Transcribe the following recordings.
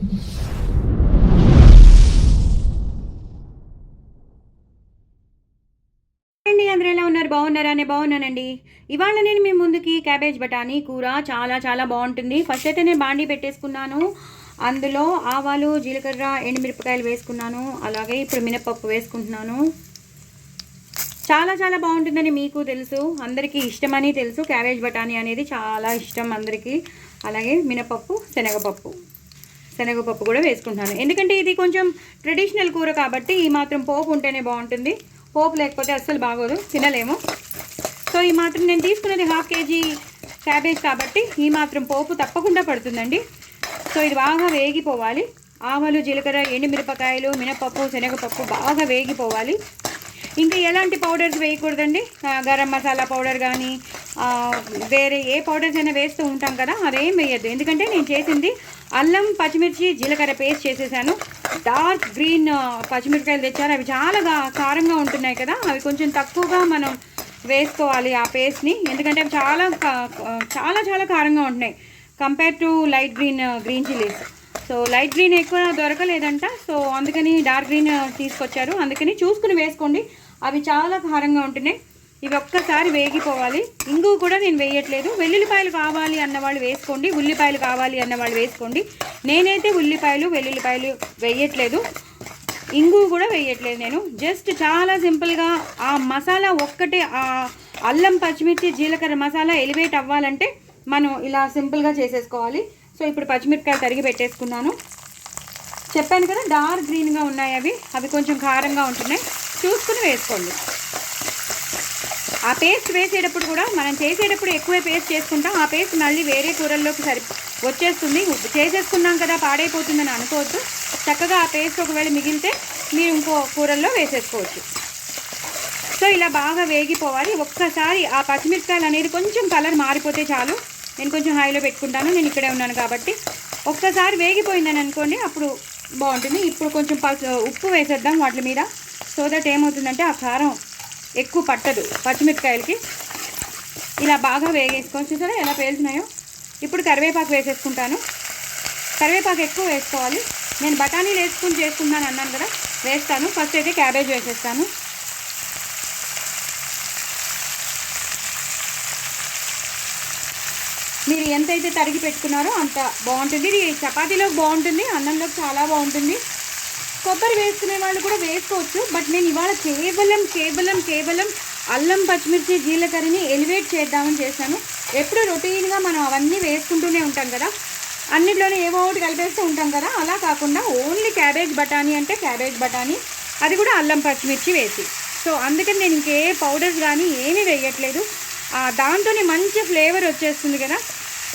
అండి అందరూ ఎలా ఉన్నారు? బాగున్నారా? నేను బాగున్నానండి. ఇవాళ నేను మీ ముందుకి క్యాబేజ్ బఠానీ కూర చాలా చాలా బాగుంటుంది. ఫస్ట్ అయితే నేను బాండీ పెట్టేసుకున్నాను. అందులో ఆవాలు, జీలకర్ర, ఎండుమిరపకాయలు వేసుకున్నాను. అలాగే ఇప్పుడు మినపప్పు వేసుకుంటున్నాను. చాలా చాలా బాగుంటుందని మీకు తెలుసు, అందరికీ ఇష్టమని తెలుసు. క్యాబేజ్ బఠానీ అనేది చాలా ఇష్టం అందరికీ. అలాగే మినపప్పు, శనగపప్పు కూడా వేసుకుంటున్నాను. ఎందుకంటే ఇది కొంచెం ట్రెడిషనల్ కూర కాబట్టి ఈ మాత్రం పోపు ఉంటేనే బాగుంటుంది. పోపు లేకపోతే అస్సలు బాగోదు, తినలేము. సో ఈ మాత్రం నేను తీసుకున్నది 1/2 kg క్యాబేజ్ కాబట్టి ఈ మాత్రం పోపు తప్పకుండా పడుతుందండి. సో ఇది బాగా వేగిపోవాలి. ఆవాలు, జీలకర్ర, ఎండుమిరపకాయలు, మినపప్పు, శనగపప్పు బాగా వేగిపోవాలి. ఇంకా ఎలాంటి పౌడర్స్ వేయకూడదండి. గరం మసాలా పౌడర్ కానీ వేరే ఏ పౌడర్స్ అయినా వేస్తూ ఉంటాం కదా, అదేం వేయద్దు. ఎందుకంటే నేను చేసింది అల్లం, పచ్చిమిర్చి, జీలకర్ర పేస్ట్ చేసేసాను. డార్క్ గ్రీన్ పచ్చిమిరపకాయలు తెచ్చారు, అవి చాలా కారంగా ఉంటున్నాయి కదా, అవి కొంచెం తక్కువగా మనం వేసుకోవాలి ఆ పేస్ట్ని. ఎందుకంటే అవి చాలా చాలా చాలా కారంగా ఉంటున్నాయి compare to light green chillies. So light green ఎక్కువ దొరకలేదంట, సో అందుకని డార్క్ గ్రీన్ తీసుకొచ్చారు. అందుకని చూసుకుని వేసుకోండి, అవి చాలా కారంగా ఉంటున్నాయి. ఇవి ఒక్కసారి వేగిపోవాలి. ఇంగు కూడా నేను వేయట్లేదు. వెల్లుల్లిపాయలు కావాలి అన్నవాళ్ళు వేసుకోండి, ఉల్లిపాయలు కావాలి అన్నవాళ్ళు వేసుకోండి. నేనైతే ఉల్లిపాయలు, వెల్లుల్లిపాయలు వేయట్లేదు, ఇంగు కూడా వేయట్లేదు. నేను జస్ట్ చాలా సింపుల్గా ఆ మసాలా ఒక్కటే, ఆ అల్లం, పచ్చిమిర్చి, జీలకర్ర మసాలా ఎలివేట్ అవ్వాలంటే మనం ఇలా సింపుల్గా చేసేసుకోవాలి. సో ఇప్పుడు పచ్చిమిరపకాయలు తరిగి పెట్టేసుకున్నాను. చెప్పాను కదా డార్క్ గ్రీన్గా ఉన్నాయి అవి కొంచెం కారంగా ఉంటున్నాయి, చూసుకుని వేసుకోండి. ఆ పేస్ట్ వేసేటప్పుడు కూడా మనం చేసేటప్పుడు ఎక్కువే పేస్ట్ చేసుకుంటాం. ఆ పేస్ట్ మళ్ళీ వేరే కూరల్లోకి వచ్చేస్తుంది. చేసేసుకున్నాం కదా పాడైపోతుందని అనుకోవద్దు. చక్కగా ఆ పేస్ట్ ఒకవేళ మిగిలితే మీరు ఇంకో కూరల్లో వేసేసుకోవచ్చు. సో ఇలా బాగా వేగిపోవాలి. ఒక్కసారి ఆ పచ్చిమిరపకాయలు అనేది కొంచెం కలర్ మారిపోతే చాలు. నేను కొంచెం హైలో పెట్టుకుంటాను, నేను ఇక్కడే ఉన్నాను కాబట్టి. ఒక్కసారి వేగిపోయిందని అనుకోండి, అప్పుడు బాగుంటుంది. ఇప్పుడు కొంచెం ఉప్పు వేసేద్దాం వాటి మీద. సో దట్ ఏమవుతుందంటే ఆ కారం ఎక్కువ పట్టదు పచ్చిమిరపకాయలకి. ఇలా బాగా వేగేసుకొని చూసారా ఎలా పేలుతున్నాయో. ఇప్పుడు కరివేపాకు వేసేసుకుంటాను. కరివేపాకు ఎక్కువ వేసుకోవాలి. నేను బఠానీలు వేసుకుని చేసుకుంటాను అన్నాను కదా, వేస్తాను. ఫస్ట్ అయితే క్యాబేజ్ వేసేస్తాను. మీరు ఎంతైతే తరిగి పెట్టుకున్నారో అంత బాగుంటుంది. ఇది చపాతీలోకి బాగుంటుంది, అన్నంలోకి చాలా బాగుంటుంది. కొబ్బరి వేసుకునే వాళ్ళు కూడా వేసుకోవచ్చు, బట్ నేను ఇవాళ కేవలం అల్లం, పచ్చిమిర్చి, జీలకర్రని ఎలివేట్ చేద్దామని చేశాను. ఎప్పుడు రొటీన్గా మనం అవన్నీ వేసుకుంటూనే ఉంటాం కదా, అన్నిట్లోనే ఏవో ఒకటి కలిపేస్తూ ఉంటాం కదా, అలా కాకుండా ఓన్లీ క్యాబేజ్ బఠానీ అంటే క్యాబేజ్ బఠానీ, అది కూడా అల్లం, పచ్చిమిర్చి వేసి. సో అందుకని నేను ఇంకే పౌడర్స్ కానీ ఏమీ వేయట్లేదు. దాంతోనే మంచి ఫ్లేవర్ వచ్చేస్తుంది కదా,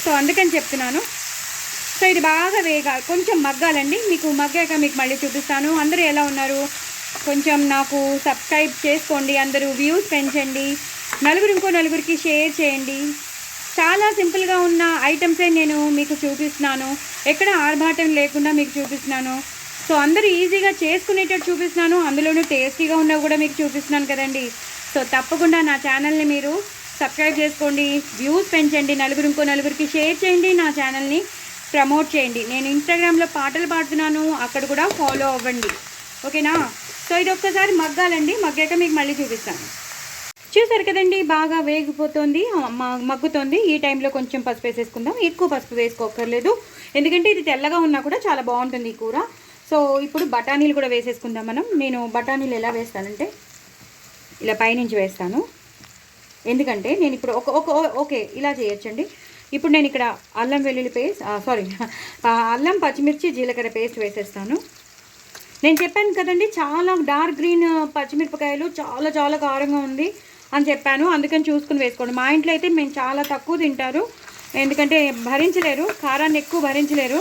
సో అందుకని చెప్తున్నాను. సో ఇది బాగా కొంచెం మగ్గాలండి. మీకు మగ్గాక మీకు మళ్ళీ చూపిస్తాను. అందరూ ఎలా ఉన్నారు? కొంచెం నాకు సబ్స్క్రైబ్ చేసుకోండి, అందరూ వ్యూస్ పెంచండి, ఇంకో నలుగురికి షేర్ చేయండి. చాలా సింపుల్గా ఉన్న ఐటమ్సే నేను మీకు చూపిస్తున్నాను, ఎక్కడ ఆర్భాటం లేకుండా మీకు చూపిస్తున్నాను. సో అందరూ ఈజీగా చేసుకునేటట్టు చూపిస్తున్నాను, అందులోనూ టేస్టీగా ఉన్నవి కూడా మీకు చూపిస్తున్నాను కదండి. సో తప్పకుండా నా ఛానల్ని మీరు సబ్స్క్రైబ్ చేసుకోండి, వ్యూస్ పెంచండి, ఇంకో నలుగురికి షేర్ చేయండి, నా ఛానల్ని ప్రమోట్ చేయండి. నేను ఇన్స్టాగ్రామ్లో పాటలు పాడుతున్నాను, అక్కడ కూడా ఫాలో అవ్వండి, ఓకేనా? సో ఇది ఒక్కసారి మగ్గాలండి, మగ్గాక మీకు మళ్ళీ చూపిస్తాను. చూసారు కదండి, బాగా వేగిపోతుంది, మగ్గుతుంది. ఈ టైంలో కొంచెం పసుపు వేసేసుకుందాం. ఎక్కువ పసుపు వేసుకోక్కర్లేదు, ఎందుకంటే ఇది తెల్లగా ఉన్నా కూడా చాలా బాగుంటుంది ఈ కూర. సో ఇప్పుడు బఠానీలు కూడా వేసేసుకుందాం మనం. నేను బఠానీలు ఎలా వేస్తానంటే ఇలా పైనుంచి వేస్తాను, ఎందుకంటే నేను ఇప్పుడు ఓకే ఇలా చేయొచ్చండి. ఇప్పుడు నేను ఇక్కడ అల్లం, అల్లం, పచ్చిమిర్చి, జీలకర్ర పేస్ట్ వేసేస్తాను. నేను చెప్పాను కదండి చాలా డార్క్ గ్రీన్ పచ్చిమిరపకాయలు చాలా చాలా కారంగా ఉంది అని చెప్పాను, అందుకని చూసుకుని వేసుకోండి. మా ఇంట్లో అయితే మేము చాలా తక్కువ తింటారు, ఎందుకంటే భరించలేరు, కారాన్ని ఎక్కువ భరించలేరు.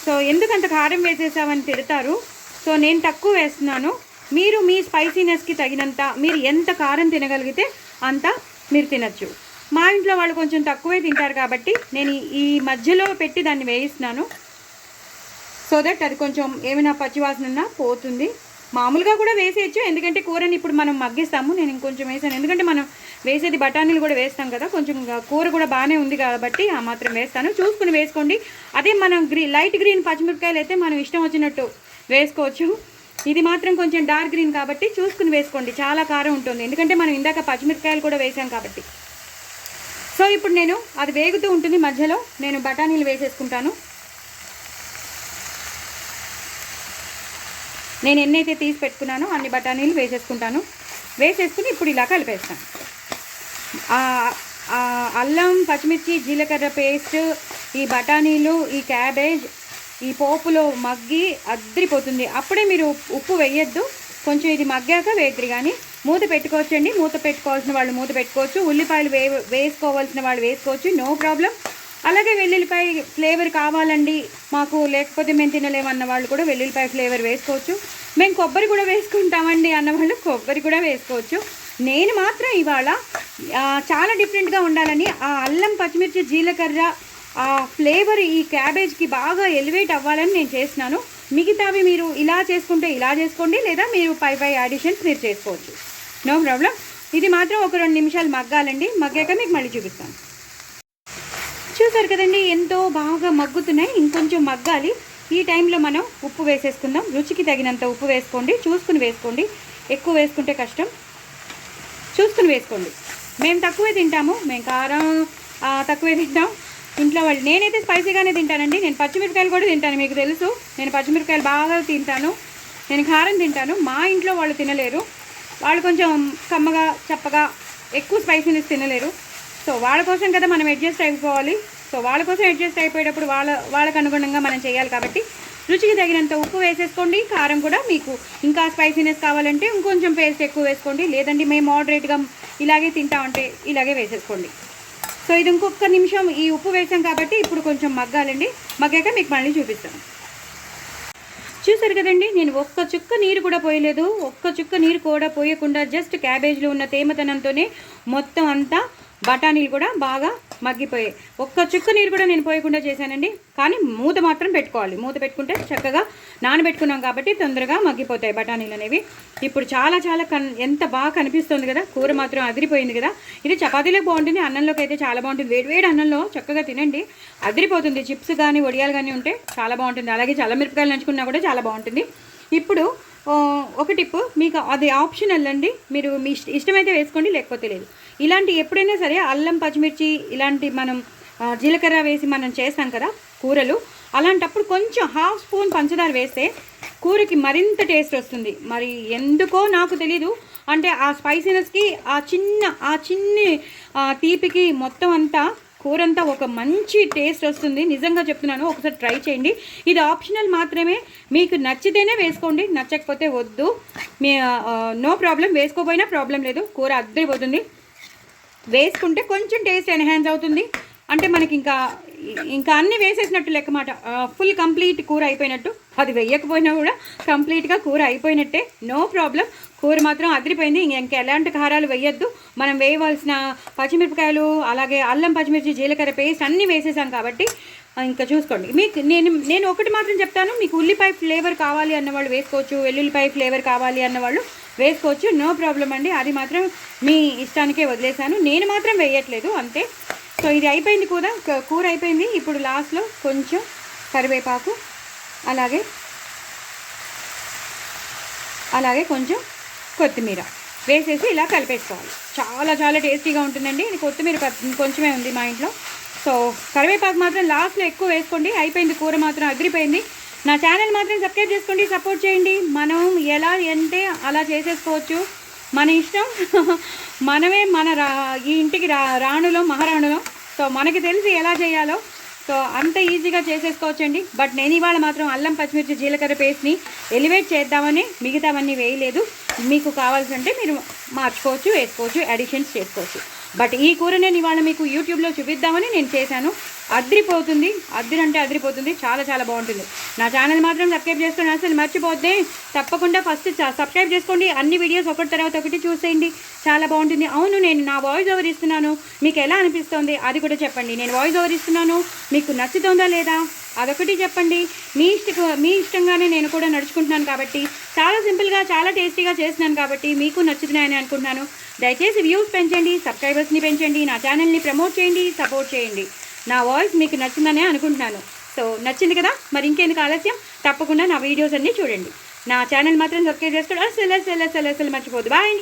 సో ఎందుకంత కారం వేసేసామని తిడతారు. సో నేను తక్కువ వేస్తున్నాను. మీరు మీ స్పైసీనెస్కి తగినంత, మీరు ఎంత కారం తినగలిగితే అంత మీరు తినచ్చు. మా ఇంట్లో వాళ్ళు కొంచెం తక్కువే తింటారు కాబట్టి నేను ఈ మధ్యలో పెట్టి దాన్ని వేయిస్తున్నాను. సో దట్ అది కొంచెం ఏమైనా పచ్చివాసన పోతుంది. మామూలుగా కూడా వేసేయచ్చు, ఎందుకంటే కూరని ఇప్పుడు మనం మగ్గిస్తాము. నేను ఇంకొంచెం వేసాను, ఎందుకంటే మనం వేసేది బఠానీలు కూడా వేస్తాం కదా, కొంచెం కూర కూడా బాగానే ఉంది కాబట్టి ఆ మాత్రం వేస్తాను. చూసుకుని వేసుకోండి. అదే మనం లైట్ గ్రీన్ పచ్చిమిరపకాయలు అయితే మనం ఇష్టం వచ్చినట్టు వేసుకోవచ్చు. ఇది మాత్రం కొంచెం డార్క్ గ్రీన్ కాబట్టి చూసుకుని వేసుకోండి. చాలా కారం ఉంటుంది, ఎందుకంటే మనం ఇందాక పచ్చిమిరపకాయలు కూడా వేసాం కాబట్టి. సో ఇప్పుడు నేను అది వేగుతూ ఉంటుంది, మధ్యలో నేను బఠానీలు వేసేసుకుంటాను. నేను ఎన్నైతే తీసి పెట్టుకున్నానో అన్ని బఠానీలు వేసేసుకుంటాను. వేసేసుకుని ఇప్పుడు ఇలా కలిపేస్తాను. అల్లం, పచ్చిమిర్చి, జీలకర్ర పేస్ట్, ఈ బఠానీలు, ఈ క్యాబేజ్ ఈ పోపులో మగ్గి అద్రిపోతుంది. అప్పుడే మీరు ఉప్పు వేయొద్దు, కొంచెం ఇది మగ్గాక వేద్దరు. కానీ మూత పెట్టుకోవచ్చండి, మూత పెట్టుకోవాల్సిన వాళ్ళు మూత పెట్టుకోవచ్చు. ఉల్లిపాయలు వేసుకోవాల్సిన వాళ్ళు వేసుకోవచ్చు, నో ప్రాబ్లం. అలాగే వెల్లుల్లిపాయ ఫ్లేవర్ కావాలండి మాకు, లేకపోతే మేము తినలేమన్న వాళ్ళు కూడా వెల్లుల్లిపాయ ఫ్లేవర్ వేసుకోవచ్చు. మేము కొబ్బరి కూడా వేసుకుంటామండి అన్నవాళ్ళు కొబ్బరి కూడా వేసుకోవచ్చు. నేను మాత్రం ఇవాళ చాలా డిఫరెంట్గా ఉండాలని ఆ అల్లం, పచ్చిమిర్చి, జీలకర్ర ఆ ఫ్లేవర్ ఈ క్యాబేజ్కి బాగా ఎలివేట్ అవ్వాలని నేను చేస్తున్నాను. మిగతావి మీరు ఇలా చేసుకుంటే ఇలా చేసుకోండి, లేదా మీరు పై యాడిషన్స్ మీరు చేసుకోవచ్చు, నో ప్రాబ్లం. ఇది మాత్రం ఒక 2 నిమిషాలు మగ్గాలండి. మగ్గాక మీకు మళ్ళీ చూపిస్తాను. చూసారు కదండి, ఎంతో బాగా మగ్గుతున్నాయి. ఇంకొంచెం మగ్గాలి. ఈ టైంలో మనం ఉప్పు వేసేసుకుందాం. రుచికి తగినంత ఉప్పు వేసుకోండి, చూసుకుని వేసుకోండి. ఎక్కువ వేసుకుంటే కష్టం, చూసుకుని వేసుకోండి. మేము తక్కువే తింటాము, మేము కారం తక్కువే తింటాం ఇంట్లో వాళ్ళు. నేనైతే స్పైసీగానే తింటానండి. నేను పచ్చిమిరపకాయలు కూడా తింటాను, మీకు తెలుసు. నేను పచ్చిమిరపకాయలు బాగా తింటాను, నేను కారం తింటాను. మా ఇంట్లో వాళ్ళు తినలేరు, వాళ్ళు కొంచెం కమ్మగా చప్పగా ఎక్కువ స్పైసీనెస్ తినలేరు. సో వాళ్ళ కోసం కదా మనం అడ్జస్ట్ అయిపోవాలి. సో వాళ్ళ కోసం అడ్జస్ట్ అయిపోయేటప్పుడు వాళ్ళకు అనుగుణంగా మనం చేయాలి. కాబట్టి రుచికి తగినంత ఉప్పు వేసేసుకోండి. కారం కూడా మీకు ఇంకా స్పైసీనెస్ కావాలంటే ఇంకొంచెం పేస్ట్ ఎక్కువ వేసుకోండి, లేదండి మేము మోడరేట్గా ఇలాగే తింటామంటే ఇలాగే వేసేసుకోండి. సో ఇది ఇంకొక నిమిషం ఈ ఉప్పు వేసాం కాబట్టి ఇప్పుడు కొంచెం మగ్గాలండి. మగ్గాక మీకు మళ్ళీ చూపిస్తాను. చూసారు కదండి, నేను ఒక్క చుక్క నీరు కూడా పోయలేదు. ఒక్క చుక్క నీరు కూడా పోయకుండా జస్ట్ క్యాబేజ్లో ఉన్న తేమతనంతోనే మొత్తం అంతా బఠానీలు కూడా బాగా మగ్గిపోయాయి. ఒక్క చుక్క నీరు కూడా నేను పోయకుండా చేశానండి. కానీ మూత మాత్రం పెట్టుకోవాలి. మూత పెట్టుకుంటే చక్కగా నానబెట్టుకున్నాం కాబట్టి తొందరగా మగ్గిపోతాయి బఠానీలు అనేవి. ఇప్పుడు చాలా చాలా ఎంత బాగా కనిపిస్తుంది కదా, కూర మాత్రం అదిరిపోయింది కదా. ఇది చపాతీలోకి బాగుంటుంది, అన్నంలోకి అయితే చాలా బాగుంటుంది. వేడివేడి అన్నంలో చక్కగా తినండి, అదిరిపోతుంది. చిప్స్ కానీ వడియాలు కానీ ఉంటే చాలా బాగుంటుంది. అలాగే చల్లమిరపకాయలు నంచుకున్నా కూడా చాలా బాగుంటుంది. ఇప్పుడు ఒక టిప్, మీకు అది ఆప్షనల్ అండి, మీరు మీ ఇష్టమైతే వేసుకోండి, లేకపోతే లేదు. ఇలాంటి ఎప్పుడైనా సరే అల్లం, పచ్చిమిర్చి ఇలాంటి మనం జీలకర్ర వేసి మనం చేస్తాం కదా కూరలు, అలాంటప్పుడు కొంచెం 1/2 స్పూన్ పంచదార వేస్తే కూరకి మరింత టేస్ట్ వస్తుంది. మరి ఎందుకో నాకు తెలీదు, అంటే ఆ స్పైసీనెస్కి ఆ చిన్ని తీపికి మొత్తం అంతా కూర అంతా ఒక మంచి టేస్ట్ వస్తుంది. నిజంగా చెప్తున్నాను, ఒకసారి ట్రై చేయండి. ఇది ఆప్షనల్ మాత్రమే, మీకు నచ్చితేనే వేసుకోండి, నచ్చకపోతే వద్దు, నో ప్రాబ్లం. వేసుకోపోయినా ప్రాబ్లం లేదు, కూర అద్దరిపోతుంది. వేసుకుంటే కొంచెం టేస్ట్ ఎన్హాన్స్ అవుతుంది, అంటే మనకి ఇంకా అన్నీ వేసేసినట్టు లెక్క మాట. ఫుల్ కంప్లీట్ కూర అయిపోయినట్టు. అది వేయకపోయినా కూడా కంప్లీట్గా కూర అయిపోయినట్టే, నో ప్రాబ్లం. కూర మాత్రం అదిరిపోయింది. ఇంకా ఎలాంటి కారాలు వేయొద్దు. మనం వేయవలసిన పచ్చిమిరపకాయలు, అలాగే అల్లం, పచ్చిమిర్చి, జీలకర్ర పేస్ట్ అన్నీ వేసేసాం కాబట్టి ఇంకా చూసుకోండి. మీకు నేను ఒకటి మాత్రం చెప్తాను, మీకు ఉల్లిపాయ ఫ్లేవర్ కావాలి అన్నవాళ్ళు వేసుకోవచ్చు, వెల్లుల్లిపాయ ఫ్లేవర్ కావాలి అన్నవాళ్ళు వేసుకోవచ్చు, నో ప్రాబ్లం అండి. అది మాత్రం మీ ఇష్టానికే వదిలేశాను, నేను మాత్రం వేయట్లేదు అంతే. సో ఇది అయిపోయింది, కూర అయిపోయింది. ఇప్పుడు లాస్ట్లో కొంచెం కరివేపాకు, అలాగే కొంచెం కొత్తిమీర వేసేసి ఇలా కలిపేసుకోవాలి. చాలా చాలా టేస్టీగా ఉంటుందండి. ఇది కొత్తిమీర కొంచెమే ఉంది మా ఇంట్లో. సో కరివేపాకు మాత్రం లాస్ట్లో ఎక్కువ వేసుకోండి. అయిపోయింది, కూర మాత్రం అదిరిపోయింది. నా ఛానల్ మాత్రం సబ్స్క్రైబ్ చేసుకోండి, సపోర్ట్ చేయండి. మనం ఎలా అంటే అలా చేసేసుకోవచ్చు, మన ఇష్టం. మనమే ఈ ఇంటికి రాణులో, మహారాణులో. సో మనకి తెలిసి ఎలా చేయాలో, సో అంత ఈజీగా చేసేసుకోవచ్చండి. బట్ నేను ఇవాళ మాత్రం అల్లం, పచ్చిమిర్చి, జీలకర్ర పేస్ట్ని ఎలివేట్ చేద్దామని మిగతావన్నీ వేయలేదు. మీకు కావాల్సింటే మీరు మార్చుకోవచ్చు, వేసుకోవచ్చు, అడిషన్స్ చేసుకోవచ్చు. బట్ ఈ కూర నేను ఇవాళ మీకు యూట్యూబ్లో చూపిద్దామని నేను చేశాను. అదిరిపోతుంది, అదిరిపోతుంది, చాలా చాలా బాగుంటుంది. నా ఛానల్ మాత్రం సబ్స్క్రైబ్ చేసుకోండి, అసలు మర్చిపోతే. తప్పకుండా ఫస్ట్ సబ్స్క్రైబ్ చేసుకోండి. అన్ని వీడియోస్ ఒకటి తర్వాత ఒకటి చూసేయండి, చాలా బాగుంటుంది. అవును, నేను నా వాయిస్ ఓవర్ ఇస్తున్నాను, మీకు ఎలా అనిపిస్తుంది అది కూడా చెప్పండి. నేను వాయిస్ ఓవర్ ఇస్తున్నాను, మీకు నచ్చుతుందా లేదా అదొకటి చెప్పండి. మీ ఇష్టంగానే నేను కూడా నడుచుకుంటున్నాను కాబట్టి, చాలా సింపుల్గా చాలా టేస్టీగా చేస్తున్నాను కాబట్టి మీకు నచ్చుతున్నాయని అనుకుంటున్నాను. దయచేసి వ్యూస్ పెంచండి, సబ్స్క్రైబర్స్ని పెంచండి, నా ఛానల్ని ప్రమోట్ చేయండి, సపోర్ట్ చేయండి. నా వాయిస్ మీకు నచ్చిందనే అనుకుంటున్నాను. సో నచ్చింది కదా, మరి ఇంకెందుకు ఆలస్యం, తప్పకుండా నా వీడియోస్ అన్నీ చూడండి. నా ఛానల్ మాత్రం సబ్స్క్రైబ్ చేసుకోవడం అసలు మర్చిపోద్దు. బాయ్.